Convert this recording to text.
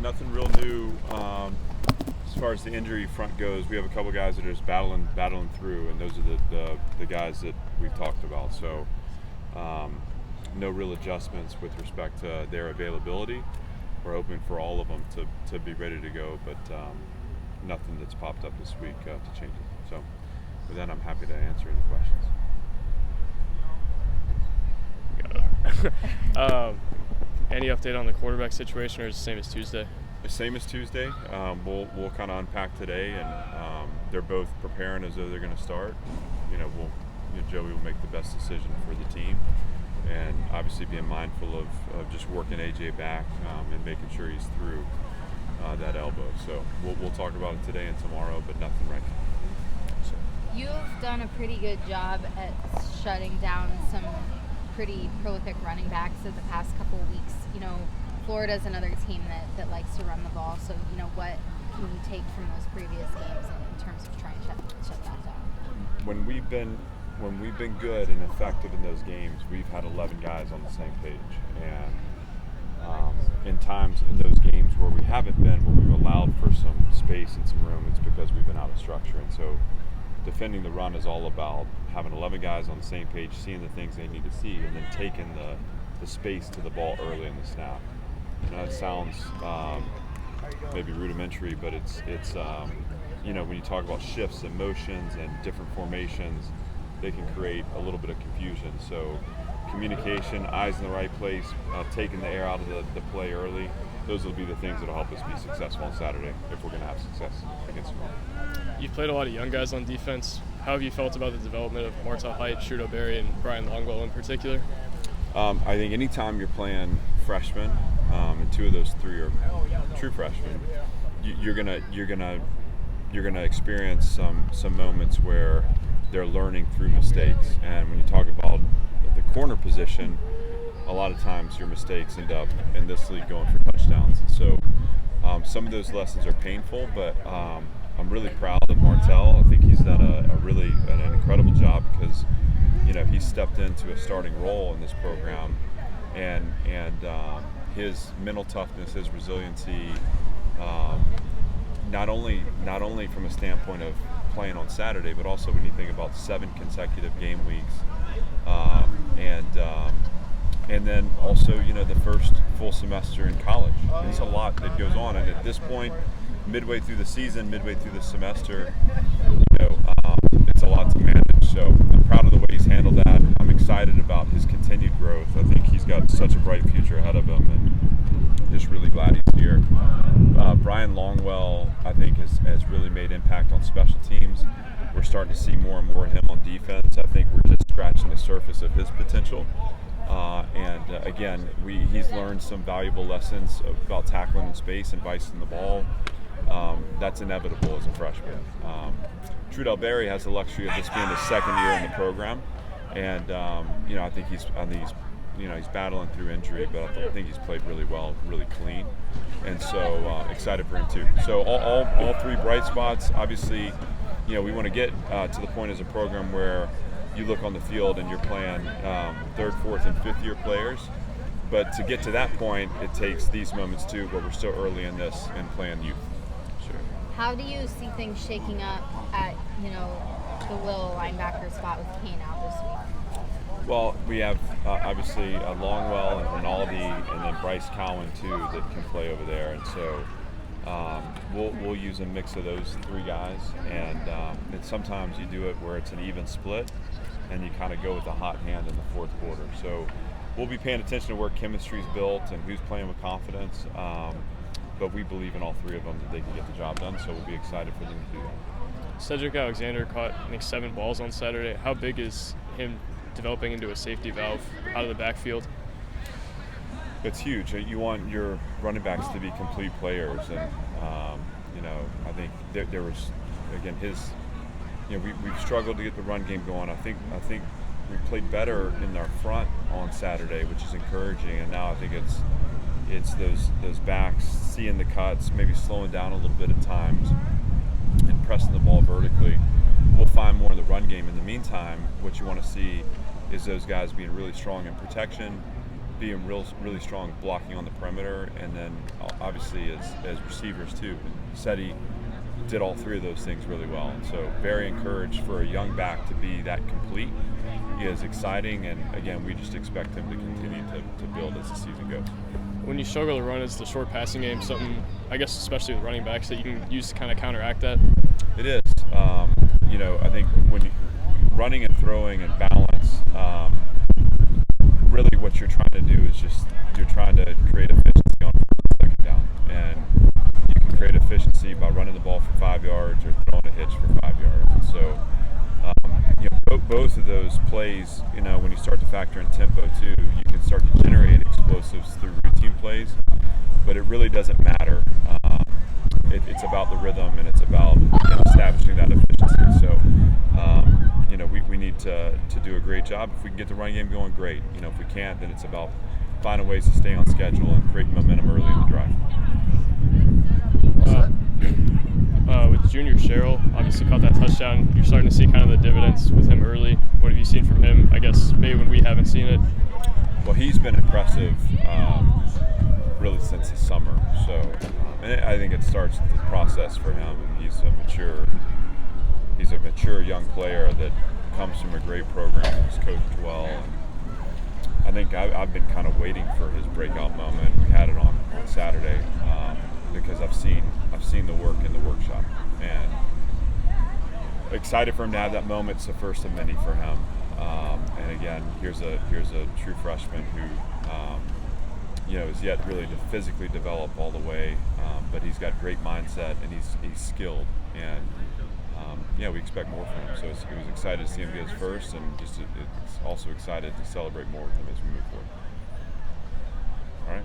nothing real new. As far as the injury front goes, we have a couple guys that are just battling through, and those are the guys that we've talked about. So no real adjustments with respect to their availability. We're hoping for all of them to be ready to go, but nothing that's popped up this week to change it. So with that, I'm happy to answer any questions. Any update on the quarterback situation, or is it the same as Tuesday? The same as Tuesday. We'll kind of unpack today, and they're both preparing as though they're going to start. Joey will make the best decision for the team, and obviously being mindful of just working AJ back and making sure he's through that elbow. So we'll talk about it today and tomorrow, but nothing right now. So. You've done a pretty good job at shutting down some pretty prolific running backs of the past couple of weeks. Florida's another team that likes to run the ball. So, what can you take from those previous games in terms of trying to shut that down? When we've been good and effective in those games, we've had 11 guys on the same page. And in times in those games where we haven't been, where we've allowed for some space and some room, it's because we've been out of structure. And so defending the run is all about having 11 guys on the same page, seeing the things they need to see, and then taking the space to the ball early in the snap. That sounds maybe rudimentary, but it's when you talk about shifts and motions and different formations, they can create a little bit of confusion. So communication, eyes in the right place, taking the air out of the play early, those will be the things that will help us be successful on Saturday if we're going to have success against them. You've played a lot of young guys on defense. How have you felt about the development of Martel Height, Sherrill and Brian Longwell in particular? I think anytime you're playing freshmen, and two of those three are true freshmen, you're gonna experience some moments where they're learning through mistakes. And when you talk about the corner position, a lot of times your mistakes end up in this league going for touchdowns. And so some of those lessons are painful, but I'm really proud of Martel. I think he's done an incredible job because he's stepped into a starting role in this program, and his mental toughness, his resiliency, not only from a standpoint of playing on Saturday, but also when you think about 7 consecutive game weeks, and then also the first full semester in college. There's a lot that goes on, and at this point, midway through the season, midway through the semester, it's a lot to manage. So I'm proud of the way he's handled that. I'm excited about his continued growth. I think he's got such a bright future ahead of him, and just really glad he's here. Brian Longwell, I think, has really made impact on special teams. We're starting to see more and more of him on defense. I think we're just scratching the surface of his potential. Again, he's learned some valuable lessons about tackling in space and vicing the ball. That's inevitable as a freshman. Trudell Berry has the luxury of this being his second year in the program, and I think he's battling through injury, but I think he's played really well, really clean, and so excited for him too. So all three bright spots. Obviously, we want to get to the point as a program where you look on the field and you're playing third, fourth, and fifth-year players. But to get to that point, it takes these moments too, where we're still early in this and playing youth. Sure. How do you see things shaking up at the will linebacker spot with Kane out this week? Well, we have obviously Longwell and Rinaldi, and then Bryce Cowan too that can play over there, and so we'll use a mix of those three guys, and sometimes you do it where it's an even split, and you kind of go with the hot hand in the fourth quarter. So we'll be paying attention to where chemistry's built and who's playing with confidence, but we believe in all three of them that they can get the job done, so we'll be excited for them to do that. Cedric Alexander caught, I think, 7 balls on Saturday. How big is him developing into a safety valve out of the backfield? It's huge. You want your running backs to be complete players, and I think there was, again, we've struggled to get the run game going. I think we played better in our front on Saturday, which is encouraging, and now I think it's those backs seeing the cuts, maybe slowing down a little bit at times, and pressing the ball vertically. We'll find more in the run game. In the meantime, what you want to see is those guys being really strong in protection, being really strong blocking on the perimeter, and then obviously as receivers too. Said he did all three of those things really well, and so very encouraged for a young back to be that complete. He is exciting, and again, we just expect him to continue to build as the season goes. When you struggle to run, is the short passing game something, I guess especially with running backs, that you can use to kind of counteract that? It is. I think when running and throwing and balance, really what you're trying to do is you're trying to create efficiency on second down, and you can create efficiency by running the ball for 5 yards or throwing a hitch for 5 yards. And so, both of those plays, when you start to factor in tempo too, you can start to generate explosives through routine plays, but it really doesn't matter. It's about the rhythm, and it's about establishing that efficiency. So, we need to do a great job. If we can get the running game going, great. If we can't, then it's about finding ways to stay on schedule and create momentum early in the drive. With junior Sherrill, obviously caught that touchdown. You're starting to see kind of the dividends with him early. What have you seen from him? I guess maybe when we haven't seen it. Well, he's been impressive really since the summer. So and I think it starts the process for him. He's a mature young player that comes from a great program. He's coached well. And I think I've been kind of waiting for his breakout moment. We had it on Saturday because I've seen the work in the workshop, and excited for him to have that moment. It's the first of many for him. And again, here's a true freshman who is yet really to physically develop all the way, but he's got great mindset, and he's skilled, and we expect more from him. So it was excited to see him get his first, and it's also excited to celebrate more with him as we move forward. All right.